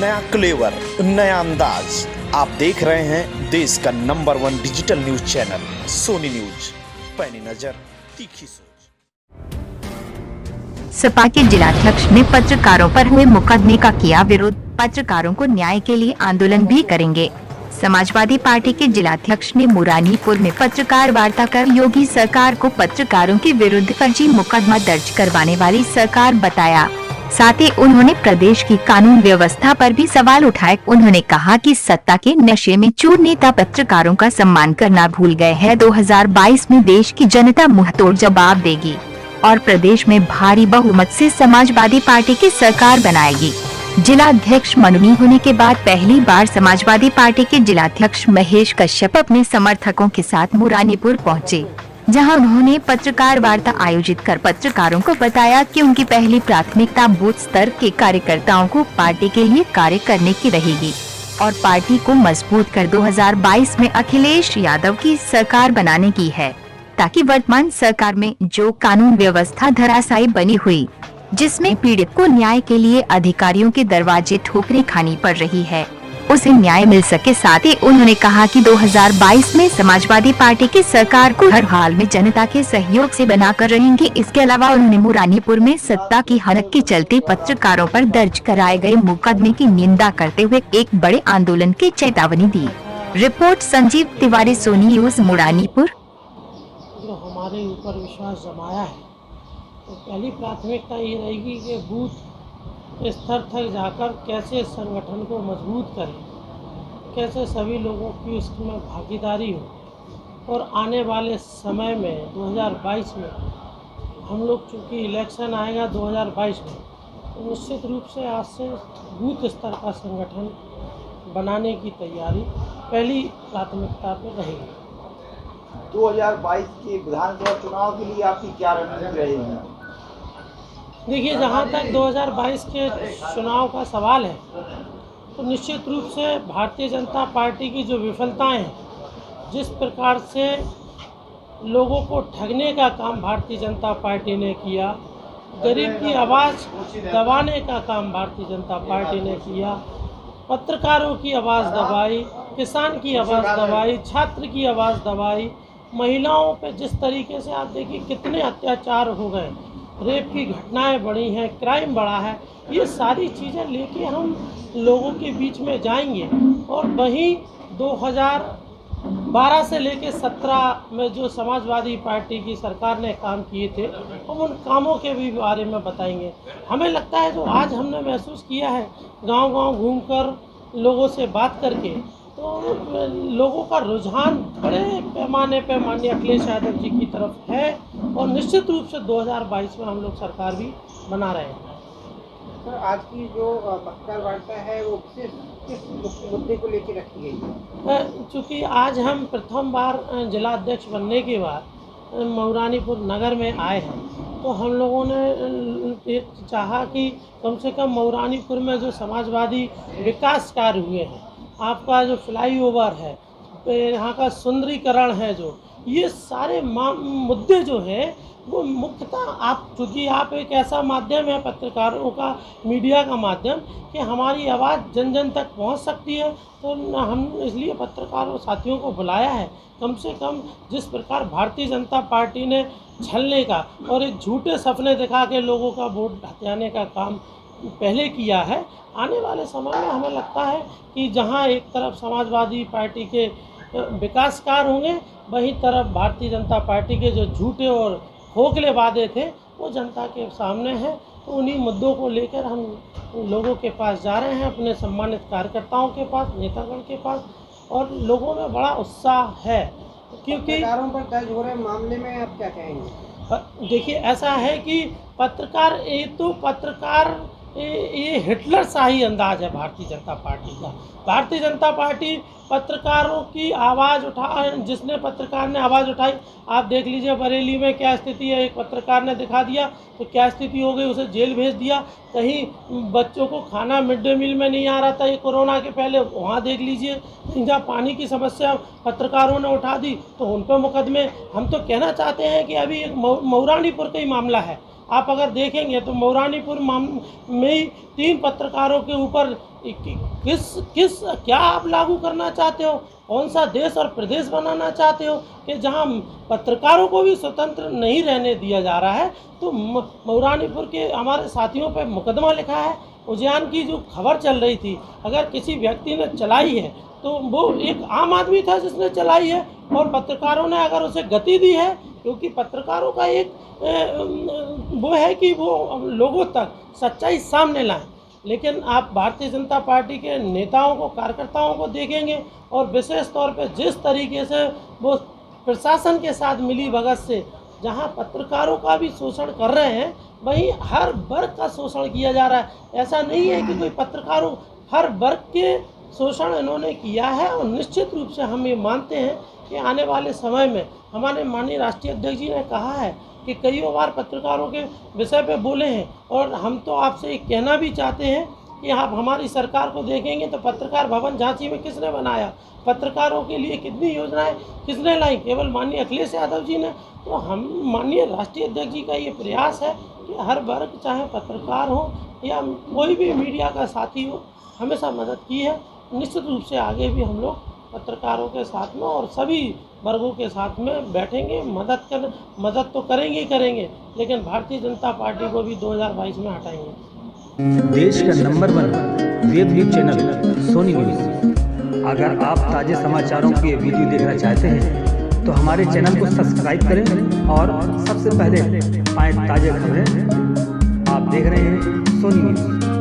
नया क्लेवर, नया अंदाज। आप देख रहे हैं देश का number 1 digital news channel Sony news. पैनी नजर, तीखी सोच। सपा के जिलाध्यक्ष ने पत्रकारों पर हुए मुकदमे का किया विरोध। पत्रकारों को न्याय के लिए आंदोलन भी करेंगे। समाजवादी पार्टी के जिलाध्यक्ष ने मुरानीपुर में पत्रकार वार्ता कर योगी सरकार को पत्रकारों के विरुद्ध फर्जी मुकदमा दर्ज करवाने वाली सरकार बताया। साथ ही उन्होंने प्रदेश की कानून व्यवस्था पर भी सवाल उठाए। उन्होंने कहा कि सत्ता के नशे में चूर नेता पत्रकारों का सम्मान करना भूल गए हैं। 2022 में देश की जनता मुंहतोड़ जवाब देगी और प्रदेश में भारी बहुमत से समाजवादी पार्टी की सरकार बनाएगी। जिलाध्यक्ष मनोनीत होने के बाद पहली बार समाजवादी पार्टी के जिलाध्यक्ष महेश कश्यप अपने समर्थकों के साथ मुरानीपुर पहुंचे, जहां उन्होंने पत्रकार वार्ता आयोजित कर पत्रकारों को बताया कि उनकी पहली प्राथमिकता बूथ स्तर के कार्यकर्ताओं को पार्टी के लिए कार्य करने की रहेगी और पार्टी को मजबूत कर 2022 में अखिलेश यादव की सरकार बनाने की है, ताकि वर्तमान सरकार में जो कानून व्यवस्था धराशायी बनी हुई, जिसमें पीड़ित को न्याय के लिए अधिकारियों के दरवाजे ठोकरें खानी पड़ रही है, उसे न्याय मिल सके। साथ ही उन्होंने कहा कि 2022 में समाजवादी पार्टी की सरकार को हर हाल में जनता के सहयोग से बनाकर रहेंगे। इसके अलावा उन्होंने मुरानीपुर में सत्ता की हनक के चलते पत्रकारों पर दर्ज कराए गए मुकदमे की निंदा करते हुए एक बड़े आंदोलन की चेतावनी दी। Report Sanjeev Tiwari, Sony news, Muranipur. जो हमारे ऊपर विश्वास जमाया है, तो पहली प्राथमिकता ये रहेगी कि बूथ स्तर तक जाकर कैसे संगठन को मजबूत करें, कैसे सभी लोगों की इसमें भागीदारी हो। और आने वाले समय में 2022 में हम लोग, चूँकि इलेक्शन आएगा 2022 में, तो निश्चित रूप से आज से बूथ स्तर का संगठन बनाने की तैयारी पहली प्राथमिकता पर रहेगी। 2022 के विधानसभा चुनाव के लिए आपकी क्या रणनीति रहेगी? देखिए, जहाँ तक 2022 के चुनाव का सवाल है, तो निश्चित रूप से भारतीय जनता पार्टी की जो विफलताएं हैं, जिस प्रकार से लोगों को ठगने का काम भारतीय जनता पार्टी ने किया, गरीब की आवाज़ दबाने का काम भारतीय जनता पार्टी ने किया, पत्रकारों की आवाज़ दबाई, किसान की आवाज़ दबाई, छात्र की आवाज़ दबाई, महिलाओं पे जिस तरीके से आप देखिए कितने अत्याचार हो गए, रेप की घटनाएं बढ़ी हैं, क्राइम बढ़ा है, ये सारी चीज़ें लेके हम लोगों के बीच में जाएंगे। और वहीं 2012 से लेके 17 में जो समाजवादी पार्टी की सरकार ने काम किए थे, हम उन कामों के भी बारे में बताएंगे। हमें लगता है जो आज हमने महसूस किया है गांव-गांव घूमकर लोगों से बात करके, तो लोगों का रुझान बड़े पैमाने पर माननीय अखिलेश यादव जी की तरफ है और निश्चित रूप से 2022 में हम लोग सरकार भी बना रहे हैं। सर, आज की जो पत्रकार वार्ता है वो किस मुद्दे को लेकर रखी गई है? चूँकि आज हम प्रथम बार जिलाध्यक्ष बनने के बाद मुरानीपुर नगर में आए हैं, तो हम लोगों ने चाहा कि कम से कम मुरानीपुर में जो समाजवादी विकास कार्य हुए हैं, आपका जो फ्लाईओवर है, यहाँ का सुंदरीकरण है, जो ये सारे मुद्दे जो हैं वो मुख्यतः आप, चूँकि आप एक ऐसा माध्यम है पत्रकारों का, मीडिया का माध्यम, कि हमारी आवाज़ जन जन तक पहुँच सकती है, तो हम इसलिए पत्रकारों साथियों को बुलाया है। कम से कम जिस प्रकार भारतीय जनता पार्टी ने छलने का और एक झूठे सपने दिखा के लोगों का वोट हथियाने का काम पहले किया है, आने वाले समय में हमें लगता है कि जहां एक तरफ समाजवादी पार्टी के विकास कार्य होंगे, वहीं तरफ भारतीय जनता पार्टी के जो झूठे और खोखले वादे थे वो जनता के सामने हैं। तो उन्हीं मुद्दों को लेकर हम लोगों के पास जा रहे हैं, अपने सम्मानित कार्यकर्ताओं के पास, नेतागण के पास, और लोगों में बड़ा उत्साह है। क्योंकि पत्रकारों पर दर्ज हो रहे मामले में आप क्या कहेंगे? देखिए, ऐसा है कि पत्रकार, ये हिटलर शाही अंदाज है भारतीय जनता पार्टी का। भारतीय जनता पार्टी पत्रकारों की आवाज़ जिसने पत्रकार ने आवाज़ उठाई, आप देख लीजिए बरेली में क्या स्थिति है। एक पत्रकार ने दिखा दिया तो क्या स्थिति हो गई, उसे जेल भेज दिया। कहीं बच्चों को खाना मिड डे मील में नहीं आ रहा था ये कोरोना के पहले, वहाँ देख लीजिए। जहाँ पानी की समस्या पत्रकारों ने उठा दी तो उन पर मुकदमे। हम तो कहना चाहते हैं कि अभी एक मुरानीपुर का ही मामला है आप अगर देखेंगे तो मौरानीपुर में ही 3 पत्रकारों के ऊपर क्या आप लागू करना चाहते हो? कौन सा देश और प्रदेश बनाना चाहते हो कि जहां पत्रकारों को भी स्वतंत्र नहीं रहने दिया जा रहा है? तो मौरानीपुर के हमारे साथियों पे मुकदमा लिखा है। उज्जैन की जो खबर चल रही थी, अगर किसी व्यक्ति ने चलाई है तो वो एक आम आदमी था जिसने चलाई है, और पत्रकारों ने अगर उसे गति दी है, क्योंकि पत्रकारों का एक वो है कि वो लोगों तक सच्चाई सामने लाएं। लेकिन आप भारतीय जनता पार्टी के नेताओं को, कार्यकर्ताओं को देखेंगे, और विशेष तौर पे जिस तरीके से वो प्रशासन के साथ मिली भगत से जहां पत्रकारों का भी शोषण कर रहे हैं, वहीं हर वर्ग का शोषण किया जा रहा है। ऐसा नहीं है कि कोई पत्रकारों, हर वर्ग के शोषण इन्होंने किया है। और निश्चित रूप से हम ये मानते हैं कि आने वाले समय में, हमारे माननीय राष्ट्रीय अध्यक्ष जी ने कहा है कि कई बार पत्रकारों के विषय पे बोले हैं, और हम तो आपसे एक कहना भी चाहते हैं कि आप हमारी सरकार को देखेंगे तो पत्रकार भवन झांसी में किसने बनाया, पत्रकारों के लिए कितनी योजनाएं किसने लाई? केवल माननीय अखिलेश यादव जी ने। तो हम माननीय राष्ट्रीय अध्यक्ष जी का ये प्रयास है कि हर वर्ग, चाहे पत्रकार हो या कोई भी मीडिया का साथी हो, हमेशा मदद की है। निश्चित रूप से आगे भी हम लोग पत्रकारों के साथ में और सभी वर्गों के साथ में बैठेंगे, मदद तो करेंगे ही करेंगे, लेकिन भारतीय जनता पार्टी को भी 2022 में हटाएंगे। देश का number 1 web news channel Sony news. अगर आप ताजे समाचारों के वीडियो देखना चाहते हैं तो हमारे चैनल को सब्सक्राइब करें और सबसे पहले पाएं ताजे खबरें। आप देख रहे हैं सोनी न्यूज।